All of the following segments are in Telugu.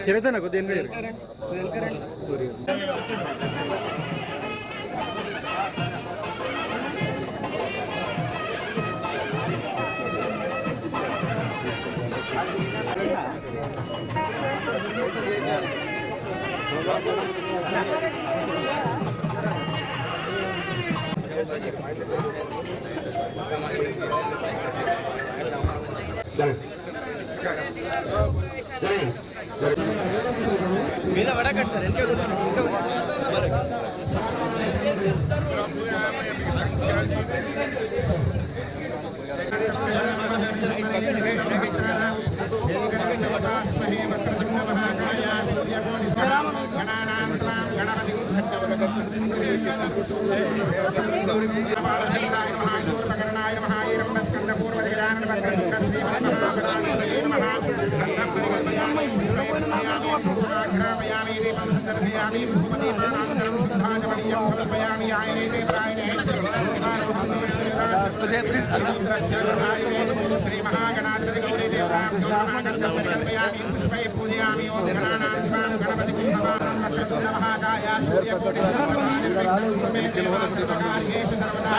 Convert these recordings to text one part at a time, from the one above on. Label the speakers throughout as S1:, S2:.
S1: చెబుతాను కొద్దిగా మీద పడకండి సార్ ఎంత
S2: श्री महागणाधिपति गौरी देवतां पुष्पै पूजयामि ओम गणानां गणपति महाकाय सूर्यकोटि सर्वदा देवासर्वकार्येषु सर्वदा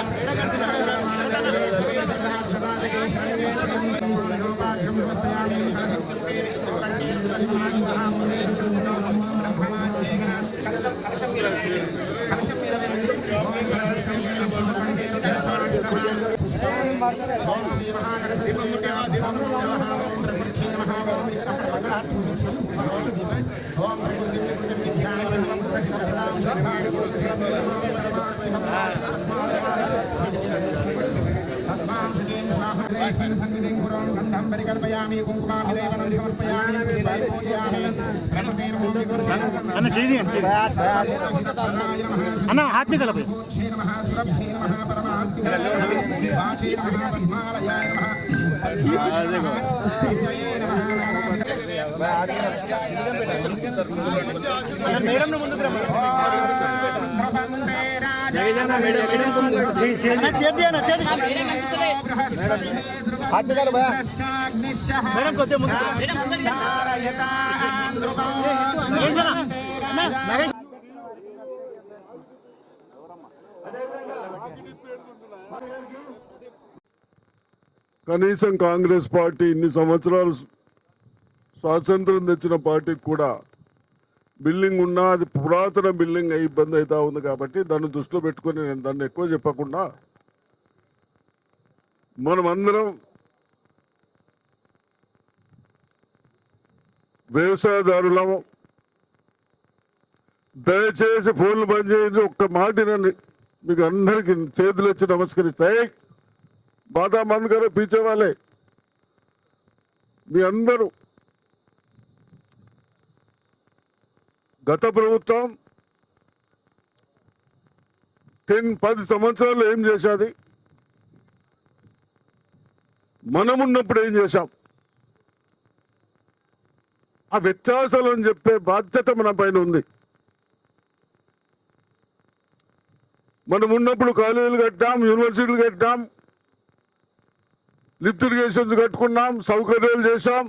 S1: అన్న హాత్ నికల మేడం ముందుకు మేడం కొద్దిగా
S3: కనీసం కాంగ్రెస్ పార్టీ ఇన్ని సంవత్సరాలు స్వాతంత్రం తెచ్చిన పార్టీకి కూడా బిల్డింగ్ ఉన్నా అది పురాతన బిల్డింగ్ అయి ఇబ్బంది అవుతా ఉంది కాబట్టి దాన్ని దృష్టిలో పెట్టుకొని నేను దాన్ని ఎక్కువ చెప్పకుండా మనమందరం వ్యవసాయదారులము దయచేసి ఫోన్లు బంద్ చేయించి ఒక్క మాటినండి మీకు అందరికీ చేతులు వచ్చి నమస్కరిస్తాయి బాదా మంద్ గారు పీచే వాళ్ళే మీ అందరూ గత ప్రభుత్వం 10 సంవత్సరాలు ఏం చేశాది మనమున్నప్పుడు ఏం చేశాం ఆ వ్యత్యాసాలను చెప్పే బాధ్యత మన పైన ఉంది. మనం ఉన్నప్పుడు కాలేజీలు కట్టాం, యూనివర్సిటీలు కట్టాం, లిఫ్ట్ ఇరిగేషన్స్ కట్టుకున్నాం, సౌకర్యాలు చేశాం.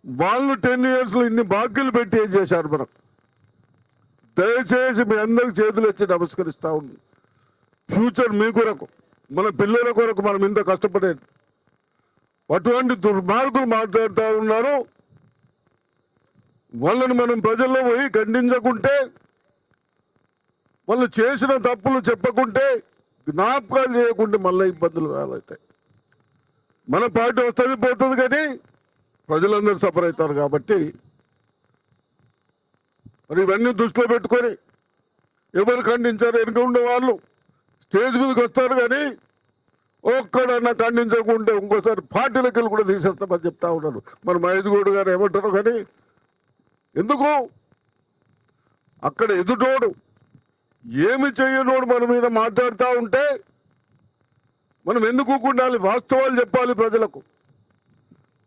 S3: వాళ్ళు 10 yearsలో ఇన్ని బాకీలు పెట్టి ఏం చేశారు మనం? దయచేసి మీ అందరికి చేతులు వచ్చి నమస్కరిస్తా ఉంది. ఫ్యూచర్ మీ కొరకు, మన పిల్లల కొరకు మనం ఇంత కష్టపడేది. అటువంటి దుర్మార్గులు మాట్లాడుతూ ఉన్నారు. వాళ్ళని మనం ప్రజల్లో పోయి ఖండించకుంటే, వాళ్ళు చేసిన తప్పులు చెప్పకుంటే, జ్ఞాపకాలు చేయకుంటే మళ్ళీ ఇబ్బందులు అవుతాయి. మన పార్టీ వస్తుంది పోతుంది కానీ ప్రజలందరూ సఫర్ అవుతారు. కాబట్టి మరి ఇవన్నీ దృష్టిలో పెట్టుకొని ఎవరు ఖండించారు? వెనుక ఉండే వాళ్ళు స్టేజ్ మీదకి వస్తారు కానీ ఒక్కడన్నా ఖండించకుంటే ఇంకోసారి పార్టీలకు వెళ్ళి కూడా తీసేస్తామని చెప్తా ఉన్నారు. మరి మహేష్ గౌడ్ గారు ఏమంటారు కానీ ఎందుకు అక్కడ ఎదుటోడు ఏమి చేయనోడు మన మీద మాట్లాడుతూ ఉంటే మనం ఎందుకు ఉండాలి? వాస్తవాలు చెప్పాలి ప్రజలకు.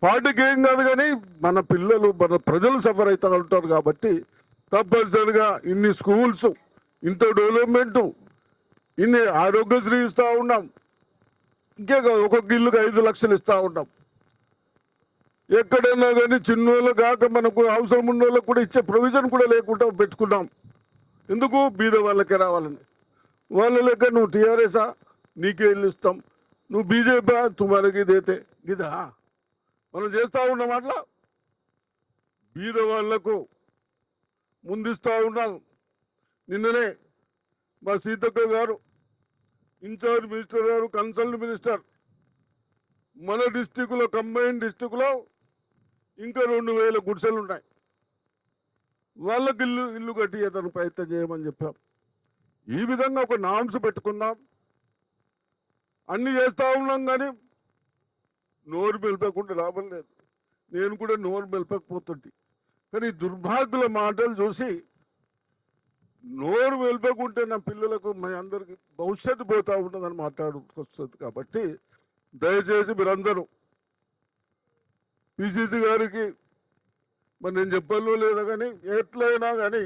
S3: పార్టీకి ఏం కాదు కానీ మన పిల్లలు, మన ప్రజలు సఫర్ అవుతూ ఉంటారు. కాబట్టి తప్పనిసరిగా ఇన్ని స్కూల్స్, ఇంత డెవలప్మెంటు, ఇన్ని ఆరోగ్యశ్రీ ఇస్తూ ఉన్నాం, ఇంకే కాదు, ఒక్కొక్క ఇల్లుకి 5 లక్షలు ఇస్తా ఉంటాం. ఎక్కడైనా కానీ చిన్నోళ్ళు కాక మనకు అవసరం ఉన్న వాళ్ళకి కూడా ఇచ్చే ప్రొవిజన్ కూడా లేకుండా పెట్టుకున్నాం. ఎందుకు? బీద వాళ్ళకే రావాలని. వాళ్ళ లెక్క నువ్వు టీఆర్ఎసా, నీకే ఇల్లు ఇస్తాం, నువ్వు బీజేపీ తుమారకి ఇదైతే ఇదా మనం చేస్తూ ఉన్నాం. అట్లా బీద వాళ్లకు ముందిస్తూ ఉన్నాం. నిన్ననే మా సీతక్క గారు, ఇన్ఛార్జ్ మినిస్టర్ గారు, కన్సల్ట్ మినిస్టర్, మన డిస్టిక్లో కంబైన్ డిస్టిక్లో ఇంకా 2000 గుడిసెలు ఉన్నాయి. వాళ్ళకి ఇల్లు కట్టియడానికి ప్రయత్నం చేయమని చెప్పాం. ఈ విధంగా ఒక నామ్స్ పెట్టుకుందాం. అన్ని చేస్తూ ఉన్నాం కానీ నోరు మెలిపకుండా లాభం లేదు. నేను కూడా నోరు మెలపకపోతుంటే, కానీ దుర్భాగ్యుల మాటలు చూసి నోరు వెలిపకుంటే నా పిల్లలకు మీ అందరికి భవిష్యత్తు పోతా ఉంటుందని మాట్లాడుకొస్తుంది. కాబట్టి దయచేసి మీరందరూ పిసిసి గారికి మరి నేను చెప్పాలో లేదా కానీ ఎట్లయినా కానీ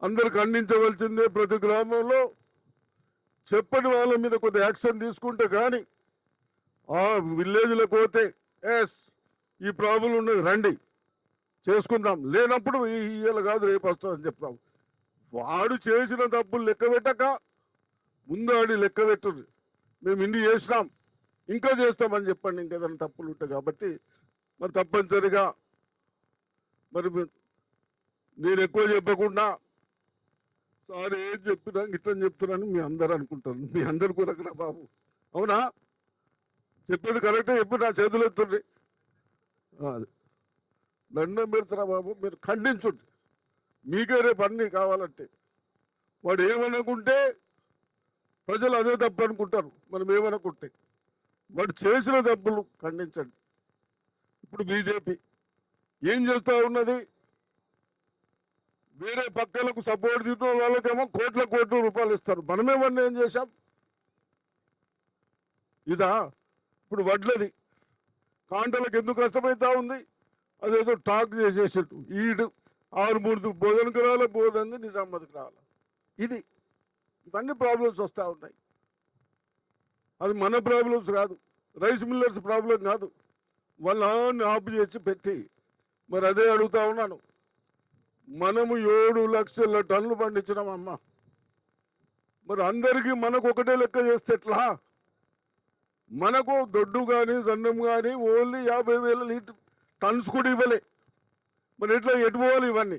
S3: అందరు ఖండించవలసిందే. ప్రతి గ్రామంలో చెప్పని వాళ్ళ మీద కొద్ది యాక్షన్ తీసుకుంటే కానీ ఆ విలేజ్లకు పోతే ఎస్ ఈ ప్రాబ్లం ఉన్నది, రండి చేసుకుందాం, లేనప్పుడు ఇయ్యాల కాదు రేపు వస్తుందని చెప్తాం. వాడు చేసిన తప్పులు లెక్క పెట్టక ముందు ఆడి లెక్క పెట్టుర్రి, మేము ఇన్ని చేసినాం ఇంకా చేస్తామని చెప్పండి, ఇంకేదైనా తప్పులు ఉంటాయి. కాబట్టి మరి తప్పనిసరిగా మరి నేను ఎక్కువ చెప్పకుండా సార్ ఏం చెప్పినా ఇట్లని చెప్తున్నాను మీ అందరు అనుకుంటారు. మీ అందరు కూడా బాబు, అవునా? చెప్పేది కరెక్టే చెప్పి నా చేతులు ఎత్తుండ్రి, దండం పెడతారా బాబు, మీరు ఖండించుండి. మీకే రేపు అన్నీ కావాలంటే వాడు ఏమనుకుంటే ప్రజలు అదే తప్పు అనుకుంటారు, మనం ఏమనుకుంటే. వాడు చేసిన తప్పులు ఖండించండి. ఇప్పుడు బీజేపీ ఏం చేస్తూ ఉన్నది? వేరే పక్కలకు సపోర్ట్ తిన్న వాళ్ళకేమో కోట్ల రూపాయలు ఇస్తారు. మనమేమన్నా ఏం చేశాం? ఇదా ఇప్పుడు వడ్లది కాంటలకు ఎందుకు కష్టమవుతా ఉంది? అదేదో టాక్ చేసేటట్టు ఈడు 6-3 బోధనకు రావాలి, బోధనది నిజామాబాద్కి రావాలి. ఇవన్నీ ప్రాబ్లమ్స్ వస్తూ ఉన్నాయి. అది మన ప్రాబ్లమ్స్ కాదు, రైస్ మిల్లర్స్ ప్రాబ్లం కాదు. వాళ్ళని ఆపు చేసి పెట్టి మరి అదే అడుగుతా ఉన్నాను. మనము 7 లక్షల టన్నులు పండించినామమ్మా. మరి అందరికీ మనకు ఒకటే లెక్క చేస్తే ఎట్లా? మనకు దొడ్డు కానీ సన్నం కానీ ఓన్లీ 50,000 లీటర్ టన్స్ కూడా ఇవ్వలే. మరి ఎట్లా ఎటు పోవాలి? ఇవన్నీ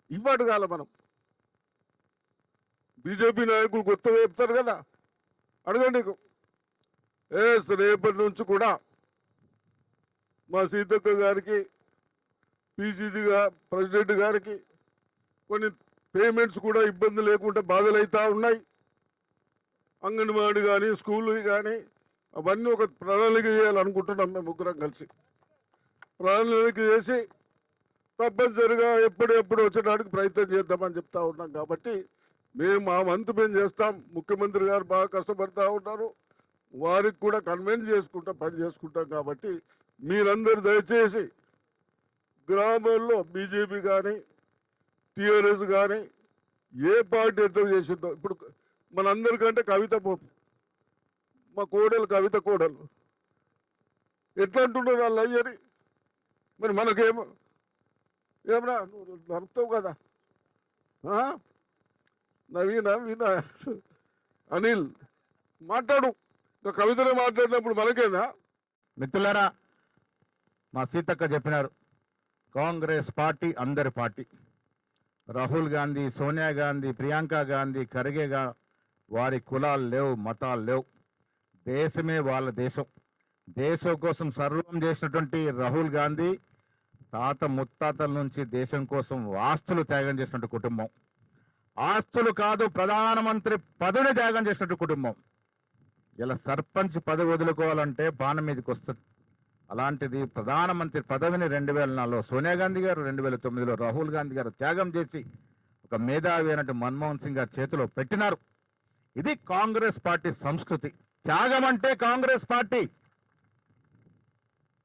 S3: ఇవ్వటగాల మనం. బీజేపీ నాయకులు కొత్తగా చెప్తారు కదా, అడగండి. రేపటి నుంచి కూడా మా సీతక్క గారికి, పిసిసిగా ప్రెసిడెంట్ గారికి కొన్ని పేమెంట్స్ కూడా ఇబ్బంది లేకుండా బాధలు అవుతూ ఉన్నాయి. అంగన్వాడీ కానీ స్కూల్ కానీ అవన్నీ ఒక ప్రణాళిక చేయాలనుకుంటున్నాం. మేము ముగ్గురం కలిసి ప్రణాళిక చేసి తప్పనిసరిగా ఎప్పుడెప్పుడు వచ్చేటానికి ప్రయత్నం చేద్దామని చెప్తా ఉన్నాం. కాబట్టి మేము మా వంతు మేము చేస్తాం. ముఖ్యమంత్రి గారు బాగా కష్టపడతా ఉన్నారు, వారికి కూడా కన్విన్స్ చేసుకుంటాం, పని చేసుకుంటాం. కాబట్టి మీరందరూ దయచేసి గ్రామాల్లో బీజేపీ కానీ టీఆర్ఎస్ కానీ ఏ పార్టీ ఎట్లా చేసిందో, ఇప్పుడు మనందరికంటే కవిత పోపు, మా కోడలు కవిత కోడలు ఎట్లా అంటున్నది వాళ్ళు అయ్యని. మరి మనకేమో ఏమన్నా నువ్వు నడుపుతావు కదా, నవీన వీణ అనిల్ మాట్లాడు, కవితనే మాట్లాడినప్పుడు మనకేనా?
S4: మిత్రులారా, మా సీతక్క చెప్పినారు, కాంగ్రెస్ పార్టీ అందరి పార్టీ. రాహుల్ గాంధీ, సోనియా గాంధీ, ప్రియాంక గాంధీ, ఖర్గే వారి కులాలు లేవు, మతాలు లేవు. దేశమే వాళ్ళ దేశం. దేశం కోసం సర్వం చేసినటువంటి రాహుల్ గాంధీ తాత ముత్తాతల నుంచి దేశం కోసం ఆస్తులు త్యాగం చేసినట్టు కుటుంబం. ఆస్తులు కాదు, ప్రధానమంత్రి పదవిని త్యాగం చేసినట్టు కుటుంబం. ఇలా సర్పంచ్ పదవి వదులుకోవాలంటే బాణం మీదకి వస్తుంది. అలాంటిది ప్రధానమంత్రి పదవిని 2004లో సోనియా గాంధీ గారు, 2009లో రాహుల్ గాంధీ గారు త్యాగం చేసి ఒక మేధావి అయినట్టు మన్మోహన్ సింగ్ గారి చేతిలో పెట్టినారు. ఇది కాంగ్రెస్ పార్టీ సంస్కృతి. త్యాగం అంటే కాంగ్రెస్ పార్టీ.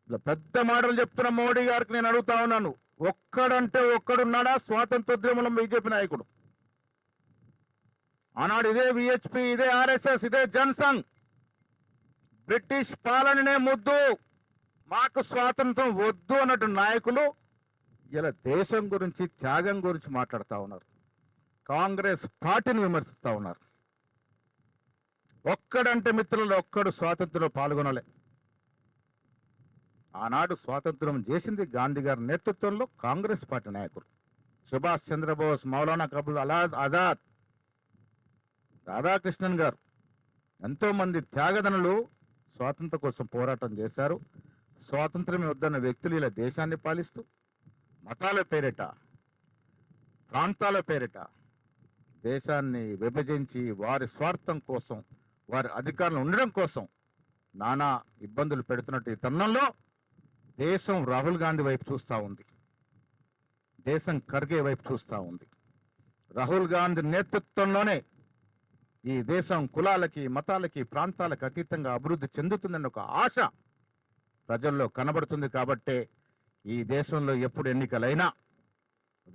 S4: ఇలా పెద్ద మాటలు చెప్తున్న మోడీ గారికి నేను అడుగుతా ఉన్నాను, ఒక్కడంటే ఒక్కడున్నాడా స్వాతంత్రోద్యమంలో బీజేపీ నాయకుడు? ఆనాడు ఇదే విహెచ్పి, ఇదే ఆర్ఎస్ఎస్, ఇదే జనసంఘ్ బ్రిటిష్ పాలననే ముద్దు, మాకు స్వాతంత్రం వద్దు అన్నట్టు నాయకులు ఇలా దేశం గురించి, త్యాగం గురించి మాట్లాడుతూ ఉన్నారు. కాంగ్రెస్ పార్టీని విమర్శిస్తూ ఉన్నారు. ఒక్కడంటే మిత్రులు ఒక్కడు స్వాతంత్రంలో పాల్గొనలే. ఆనాడు స్వాతంత్రం చేసింది గాంధీ గారి నేతృత్వంలో కాంగ్రెస్ పార్టీ నాయకులు. సుభాష్ చంద్రబోస్, మౌలానా అబుల్ ఆజాద్, రాధాకృష్ణన్ గారు, ఎంతో మంది త్యాగదనులు స్వాతంత్రం కోసం పోరాటం చేశారు. స్వాతంత్రం వద్దన్న వ్యక్తులు ఇలా దేశాన్ని పాలిస్తూ మతాల పేరిట, ప్రాంతాల పేరిట దేశాన్ని విభజించి వారి స్వార్థం కోసం, వారి అధికారంలో ఉండడం కోసం నానా ఇబ్బందులు పెడుతున్నట్టు ఈ తరుణంలో దేశం రాహుల్ గాంధీ వైపు చూస్తూ ఉంది. దేశం ఖర్గే వైపు చూస్తూ ఉంది. రాహుల్ గాంధీ నేతృత్వంలోనే ఈ దేశం కులాలకి, మతాలకి, ప్రాంతాలకు అతీతంగా అభివృద్ధి చెందుతుందన్న ఒక ఆశ ప్రజల్లో కనబడుతుంది. కాబట్టే ఈ దేశంలో ఎప్పుడు ఎన్నికలైనా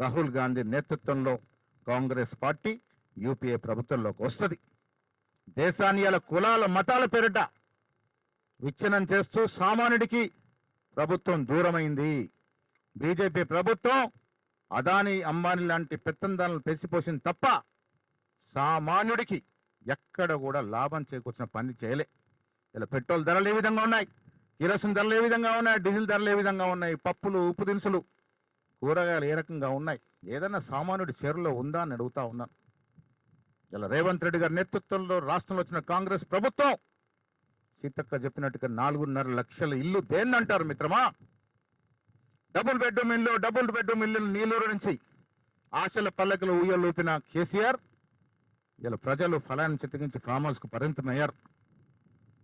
S4: రాహుల్ గాంధీ నేతృత్వంలో కాంగ్రెస్ పార్టీ యూపీఏ ప్రభుత్వంలోకి వస్తుంది. దేశాన్ని ఇలా కులాల, మతాల పేరిట విచ్ఛిన్నం చేస్తూ సామాన్యుడికి ప్రభుత్వం దూరమైంది. బీజేపీ ప్రభుత్వం అదానీ, అంబానీ లాంటి పెత్తందాలను పెసిపోసింది తప్ప సామాన్యుడికి ఎక్కడ కూడా లాభం చేకూర్చిన పని చేయలే. ఇలా పెట్రోల్ ధరలు ఏ విధంగా ఉన్నాయి, కిరోసిన్ ధరలు ఏ విధంగా ఉన్నాయి, డీజిల్ ధరలు ఏ విధంగా ఉన్నాయి, పప్పులు, ఉప్పు దినుసులు, కూరగాయలు ఏ రకంగా ఉన్నాయి, ఏదైనా సామాన్యుడి చేరులో ఉందా అని అడుగుతా ఉన్నాను. ఇలా రేవంత్ రెడ్డి గారి నేతృత్వంలో రాష్ట్రంలో వచ్చిన కాంగ్రెస్ ప్రభుత్వం సీతక్క చెప్పినట్టుగా 4.5 లక్షల ఇల్లు దేన్నంటారు మిత్రమా? డబుల్ బెడ్రూమ్ ఇల్లు నీలూరు నుంచి ఆశల పల్లకిలో ఊయలూపిన కేసీఆర్ ఇలా ప్రజలు ఫలాన్ని చిత్తగించి ఫామ్ హౌస్ కు పరిమితమయ్యారు.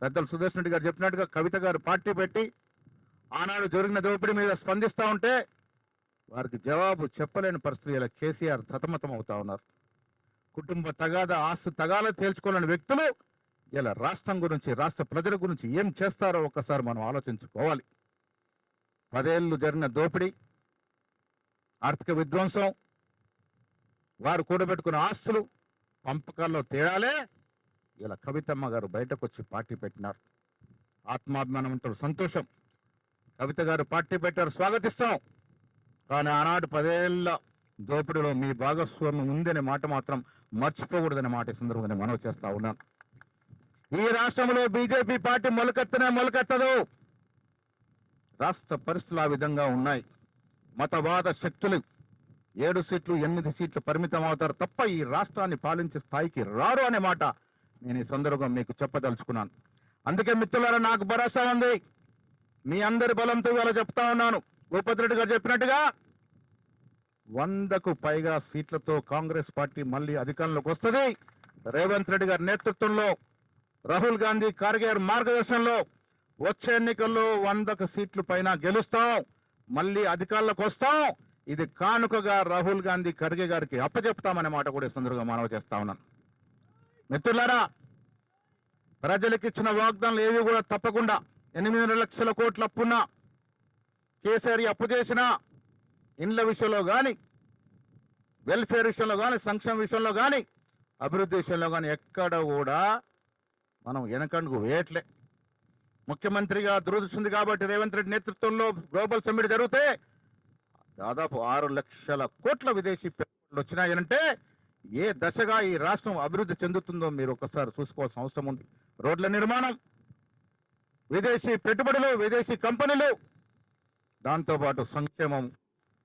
S4: పెద్దలు సుదర్శన్ రెడ్డి గారు చెప్పినట్టుగా కవిత గారు పార్టీ పెట్టి ఆనాడు జరిగిన దోపిడీ మీద స్పందిస్తూ ఉంటే వారికి జవాబు చెప్పలేని పరిస్థితి ఇలా కేసీఆర్ సతమతం అవుతా ఉన్నారు. కుటుంబ తగాదా, ఆస్తి తగాదా తేల్చుకోలేని వ్యక్తులు ఇలా రాష్ట్రం గురించి, రాష్ట్ర ప్రజల గురించి ఏం చేస్తారో ఒక్కసారి మనం ఆలోచించుకోవాలి. 10 ఏళ్ళు జరిగిన దోపిడీ, ఆర్థిక విధ్వంసం, వారు కూడబెట్టుకున్న ఆస్తులు, పంపకాల్లో తేడాలే ఇలా కవితమ్మ గారు బయటకు వచ్చి పార్టీ పెట్టినారు. ఆత్మాభిమానంతో సంతోషం. కవిత గారు పార్టీ పెట్టారు, స్వాగతిస్తాం. కానీ ఆనాడు 10 ఏళ్ల దోపిడీలో మీ భాగస్వామ్యం ఉందనే మాట మాత్రం మర్చిపోకూడదనే మాట ఈ సందర్భంగా మనవి చేస్తా ఉన్నాను. ఈ రాష్ట్రంలో బీజేపీ పార్టీ మొలకెత్తదు. రాష్ట్ర పరిస్థితులు ఆ విధంగా ఉన్నాయి. మతవాద శక్తులు 7 సీట్లు 8 సీట్లు పరిమితం అవుతారు తప్ప ఈ రాష్ట్రాన్ని పాలించే స్థాయికి రారు అనే మాట నేను ఈ సందర్భంగా మీకు చెప్పదలుచుకున్నాను. అందుకే మిత్రులారా, నాకు భరోసా ఉంది. మీ అందరి బలంతో ఇవాళ చెప్తా ఉన్నాను. భూపతి రెడ్డి గారు చెప్పినట్టుగా 100కు పైగా సీట్లతో కాంగ్రెస్ పార్టీ మళ్ళీ అధికారంలోకి వస్తుంది. రేవంత్ రెడ్డి గారి నేతృత్వంలో, రాహుల్ గాంధీ, ఖర్గే గారి మార్గదర్శనంలో వచ్చే ఎన్నికల్లో 100కు సీట్లు పైన గెలుస్తాం, మళ్ళీ అధికారంలోకి వస్తాం. ఇది కానుకగా రాహుల్ గాంధీ, ఖర్గే గారికి అప్పచెప్తామనే మాట కూడా ఈ సందర్భంగా మనవి చేస్తా ఉన్నాను. మిత్రులారా, ప్రజలకు ఇచ్చిన వాగ్దానాలు ఏవి కూడా తప్పకుండా 8 లక్షల కోట్ల అప్పున్నా, కేసీఆర్ అప్పు చేసిన ఇండ్ల విషయంలో కానీ, వెల్ఫేర్ విషయంలో కానీ, సంక్షేమ విషయంలో కానీ, అభివృద్ధి విషయంలో కానీ ఎక్కడ కూడా మనం వెనకడుగు వేయట్లే. ముఖ్యమంత్రిగా దురదృష్టి ఉంది కాబట్టి రేవంత్ రెడ్డి నేతృత్వంలో గ్లోబల్ సమ్మిట్ జరిగితే దాదాపు 6 లక్షల కోట్ల విదేశీ పెట్టుబడులు వచ్చినాయనంటే ఏ దశగా ఈ రాష్ట్రం అభివృద్ధి చెందుతుందో మీరు ఒకసారి చూసుకోవాల్సిన అవసరం ఉంది. రోడ్ల నిర్మాణం, విదేశీ పెట్టుబడులు, విదేశీ కంపెనీలు, దాంతోపాటు సంక్షేమం,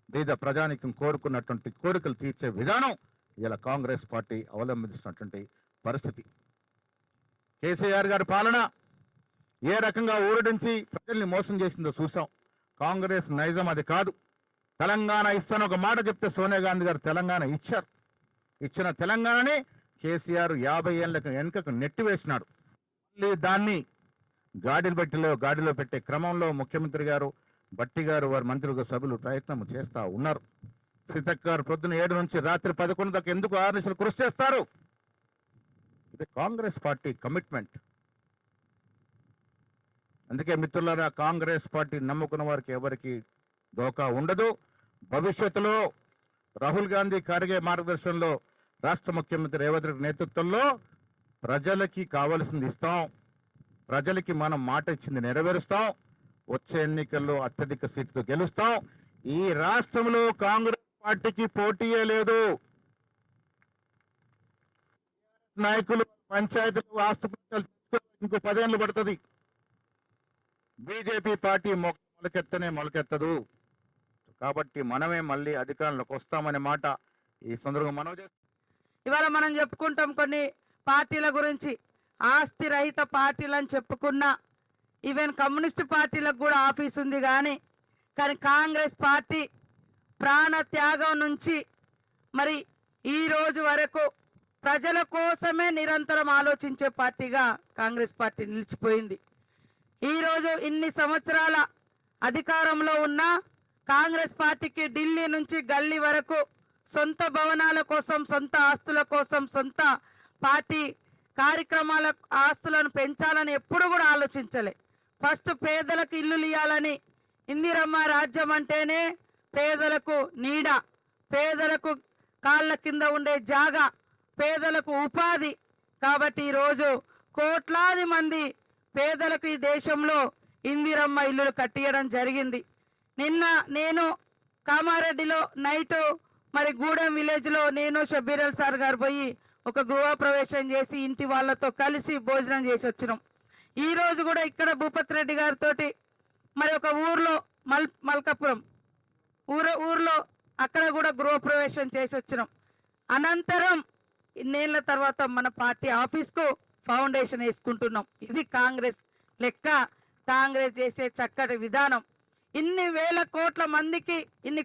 S4: బీద ప్రజానికం కోరుకున్నటువంటి కోరికలు తీర్చే విధానం ఇలా కాంగ్రెస్ పార్టీ అవలంబిస్తున్నటువంటి పరిస్థితి. కేసీఆర్ గారి పాలన ఏ రకంగా ఊరడించి ప్రజల్ని మోసం చేసిందో చూసాం. కాంగ్రెస్ నైజం అది కాదు. తెలంగాణ ఇస్తాను ఒక మాట చెప్తే సోనియా గాంధీ గారు తెలంగాణ ఇచ్చారు. ఇచ్చిన తెలంగాణని కేసీఆర్ 50 ఏళ్లకు వెనుకకు నెట్టివేసినాడు. మళ్ళీ దాన్ని గాడిలో పెట్టే క్రమంలో ముఖ్యమంత్రి గారు, బట్టి గారు, వారి మంత్రివర్గ సభ్యులు ప్రయత్నం చేస్తా ఉన్నారు. సీతక్క గారు పొద్దున 7 నుంచి రాత్రి 11 దాకా ఎందుకు 6 నిమిషాలు కృషి చేస్తారు? ఇది కాంగ్రెస్ పార్టీ కమిట్మెంట్. అందుకే మిత్రులారా, కాంగ్రెస్ పార్టీ నమ్ముకున్న వారికి ఎవరికి దోకా ఉండదు. భవిష్యత్తులో రాహుల్ గాంధీ, ఖర్గే మార్గదర్శనంలో రాష్ట్ర ముఖ్యమంత్రి రేవంత్ రెడ్డి నేతృత్వంలో ప్రజలకి కావలసింది ఇస్తాం. ప్రజలకి మనం మాట ఇచ్చింది నెరవేరుస్తాం. వచ్చే ఎన్నికల్లో అత్యధిక సీట్లు గెలుస్తాం. ఈ రాష్ట్రంలో కాంగ్రెస్ పార్టీకి పోటీయే లేదు. నాయకులు పంచాయతీలు ఆస్తి ఇంకో 10 ఏళ్ళు పడుతుంది. బీజేపీ పార్టీ మొలకెత్తదు. కాబట్టి మనమే మళ్ళీ అధికారంలోకి వస్తామనే మాట ఈ సందర్భంగా మనం
S5: ఇవాళ మనం చెప్పుకుంటాం కొన్ని పార్టీల గురించి, ఆస్తి రహిత పార్టీలని చెప్పుకున్నా. ఈవెన్ కమ్యూనిస్ట్ పార్టీలకు కూడా ఆఫీస్ ఉంది. కానీ కాంగ్రెస్ పార్టీ ప్రాణ త్యాగం నుంచి మరి ఈ రోజు వరకు ప్రజల కోసమే నిరంతరం ఆలోచించే పార్టీగా కాంగ్రెస్ పార్టీ నిలిచిపోయింది. ఈరోజు ఇన్ని సంవత్సరాల అధికారంలో ఉన్న కాంగ్రెస్ పార్టీకి ఢిల్లీ నుంచి గల్లీ వరకు సొంత భవనాల కోసం, సొంత ఆస్తుల కోసం, సొంత పార్టీ కార్యక్రమాల ఆస్తులను పెంచాలని ఎప్పుడు కూడా ఆలోచించలే. ఫస్ట్ పేదలకు ఇల్లులు ఇవ్వాలని, ఇందిరమ్మ రాజ్యం అంటేనే పేదలకు నీడ, పేదలకు కాళ్ళ కింద ఉండే జాగా, పేదలకు ఉపాధి. కాబట్టి ఈరోజు కోట్లాది మంది పేదలకు ఈ దేశంలో ఇందిరమ్మ ఇల్లులు కట్టియడం జరిగింది. నిన్న నేను కామారెడ్డిలో నైటు మరి గూడెం విలేజ్లో నేను షబ్బీరల్ సార్ గారు పోయి ఒక గృహప్రవేశం చేసి ఇంటి వాళ్ళతో కలిసి భోజనం చేసి వచ్చినాం. ఈ రోజు కూడా ఇక్కడ భూపత్ రెడ్డి గారితో మరి ఒక ఊర్లో మల్కాపురం ఊర్లో అక్కడ కూడా గృహప్రవేశం చేసి వచ్చినాం. అనంతరం ఇన్నేళ్ల తర్వాత మన పార్టీ ఆఫీస్కు ఫౌండేషన్ వేసుకుంటున్నాం. ఇది కాంగ్రెస్ లెక్క, కాంగ్రెస్ చేసే చక్కటి విధానం. ఇన్ని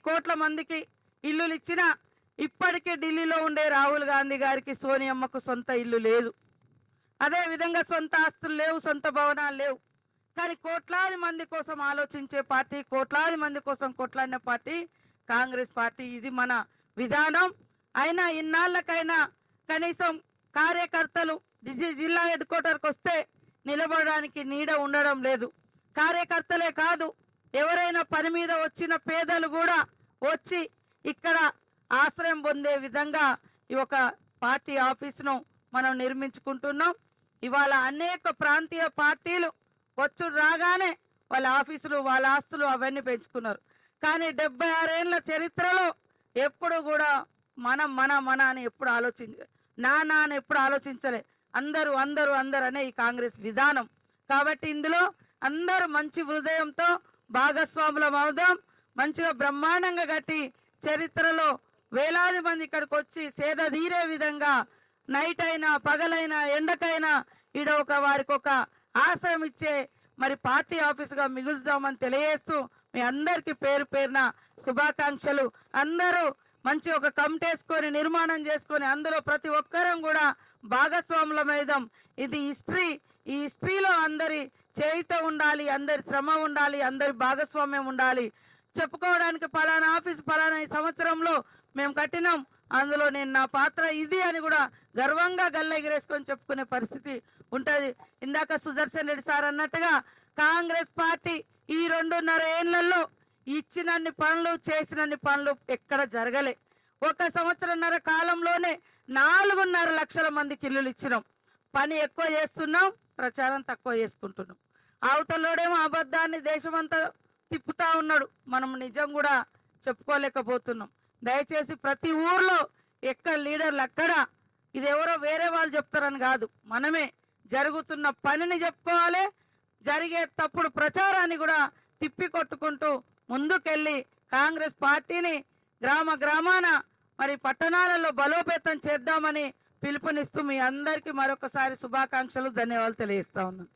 S5: కోట్ల మందికి ఇల్లులు ఇచ్చినా ఇప్పటికే ఢిల్లీలో ఉండే రాహుల్ గాంధీ గారికి, సోనియమ్మకు సొంత ఇల్లు లేదు. అదే విధంగా సొంత ఆస్తులు లేవు, సొంత భవనాలు లేవు. కానీ కోట్లాది మంది కోసం ఆలోచించే పార్టీ, కోట్లాది మంది కోసం కొట్లాడిన పార్టీ కాంగ్రెస్ పార్టీ. ఇది మన విధానం. అయినా ఇన్నాళ్ళకైనా కనీసం కార్యకర్తలు జిల్లా హెడ్ క్వార్టర్కి వస్తే నిలబడడానికి నీడ ఉండడం లేదు. కార్యకర్తలే కాదు, ఎవరైనా పని మీద వచ్చిన పేదలు కూడా వచ్చి ఇక్కడ ఆశ్రయం పొందే విధంగా ఈ ఒక పార్టీ ఆఫీసును మనం నిర్మించుకుంటున్నాం. ఇవాళ అనేక ప్రాంతీయ పార్టీలు వచ్చుడు రాగానే వాళ్ళ ఆఫీసులు, వాళ్ళ ఆస్తులు అవన్నీ పెంచుకున్నారు. కానీ 76 ఏళ్ల చరిత్రలో ఎప్పుడు కూడా మన అని ఎప్పుడు నా అని ఎప్పుడు ఆలోచించలే. అందరూ అనే ఈ కాంగ్రెస్ విధానం. కాబట్టి ఇందులో అందరూ మంచి హృదయంతో భాగస్వాములం అవుదాం. మంచిగా బ్రహ్మాండంగా కట్టి చరిత్రలో వేలాది మంది ఇక్కడికి వచ్చి సేద తీరే విధంగా నైట్ అయినా పగలైనా ఎండకైనా వారికి ఒక ఆశయం ఇచ్చే మరి పార్టీ ఆఫీసుగా మిగులుదామని తెలియజేస్తూ మీ అందరికీ పేరు పేరున శుభాకాంక్షలు. అందరూ మంచి ఒక కమిటీ వేసుకొని నిర్మాణం చేసుకొని అందులో ప్రతి ఒక్కరం కూడా భాగస్వాములమైదాం. ఇది హిస్టరీ. ఈ హిస్టరీలో అందరి చేయితో ఉండాలి, అందరి శ్రమ ఉండాలి, అందరి భాగస్వామ్యం ఉండాలి. చెప్పుకోవడానికి పలానా ఆఫీస్ పలానా ఈ సంవత్సరంలో మేము కట్టినాం, అందులో నేను నా పాత్ర ఇది అని కూడా గర్వంగా గల్లెగిరేసుకొని చెప్పుకునే పరిస్థితి ఉంటుంది. ఇందాక సుదర్శన్ రెడ్డి సార్ అన్నట్టుగా కాంగ్రెస్ పార్టీ ఈ 2.5 ఏళ్లలో ఇచ్చినన్ని పనులు, చేసినన్ని పనులు ఎక్కడ జరగలే. 1 సంవత్సరంన్నర కాలంలోనే 4.5 లక్షల మందికి ఇల్లులు ఇచ్చినాం. పని ఎక్కువ చేస్తున్నాం, ప్రచారం తక్కువ చేసుకుంటున్నాం. అవతలోడేమో అబద్ధాన్ని దేశమంతా తిప్పుతా ఉన్నాడు, మనం నిజం కూడా చెప్పుకోలేకపోతున్నాం. దయచేసి ప్రతి ఊర్లో ఎక్కడ లీడర్లు అక్కడ ఇది ఎవరో వేరే వాళ్ళు చెప్తారని కాదు, మనమే జరుగుతున్న పనిని చెప్పుకోవాలి. జరిగే తప్పుడు ప్రచారాన్ని కూడా తిప్పి కొట్టుకుంటూ ముందుకెళ్ళి కాంగ్రెస్ పార్టీని గ్రామాన మరి పట్టణాలలో బలోపేతం చేద్దామని పిలుపునిస్తూ మీ అందరికీ మరొకసారి శుభాకాంక్షలు, ధన్యవాదాలు తెలియజేస్తా ఉన్నాను.